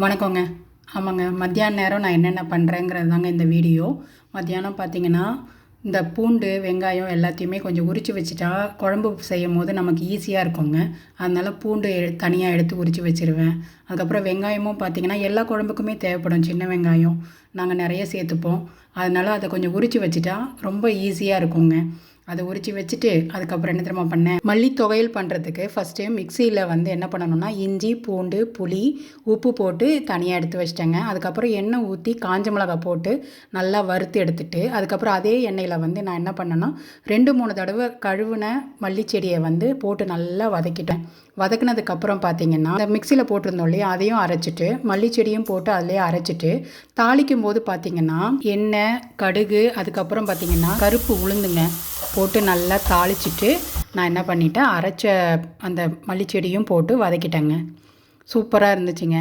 வணக்கங்க. ஆமாங்க. மத்தியான நேரம் நான் என்னென்ன பண்ணுறேங்கிறது தாங்க இந்த வீடியோ. மத்தியானம் பார்த்தீங்கன்னா, இந்த பூண்டு, வெங்காயம் எல்லாத்தையுமே கொஞ்சம் உரித்து வச்சுட்டா, குழம்பு செய்யும்போது நமக்கு ஈஸியாக இருக்குங்க. அதனால பூண்டு தனியா எடுத்து உரித்து வச்சுருவேன். அதுக்கப்புறம் வெங்காயமும் பார்த்தீங்கன்னா, எல்லா குழம்புக்குமே தேவைப்படும் சின்ன வெங்காயம். நாங்கள் நிறைய சேர்த்துப்போம். அதனால அதை கொஞ்சம் உரித்து வச்சுட்டா ரொம்ப ஈஸியாக இருக்குங்க. அதை உரித்து வச்சுட்டு அதுக்கப்புறம் என்ன தெரியுமா பண்ணேன், மல்லி துவையல் பண்ணுறதுக்கு ஃபஸ்ட்டு மிக்சியில் வந்து என்ன பண்ணணும்னா, இஞ்சி, பூண்டு, புளி, உப்பு போட்டு தனியாக எடுத்து வச்சிட்டேங்க. அதுக்கப்புறம் எண்ணெய் ஊற்றி காஞ்ச மிளகாய் போட்டு நல்லா வறுத்து எடுத்துட்டு, அதுக்கப்புறம் அதே எண்ணெயில் வந்து நான் என்ன பண்ணேன்னா 2, 3 தடவை கழுவின மல்லிச்செடியை வந்து போட்டு நல்லா வதக்கிட்டேன். வதக்குனதுக்கப்புறம் பார்த்தீங்கன்னா, இந்த மிக்சியில் போட்டிருந்தோம் இல்லையா, அதையும் அரைச்சிட்டு மல்லிச்செடியும் போட்டு அதிலே அரைச்சிட்டு தாளிக்கும் போது பார்த்தீங்கன்னா, எண்ணெய், கடுகு, அதுக்கப்புறம் பார்த்தீங்கன்னா கருப்பு உளுந்துங்க போட்டு நல்லா தாளிச்சிட்டு நான் என்ன பண்ணிட்டேன், அரைச்ச அந்த மல்லிச்செடியும் போட்டு வதக்கிட்டேங்க. சூப்பராக இருந்துச்சுங்க.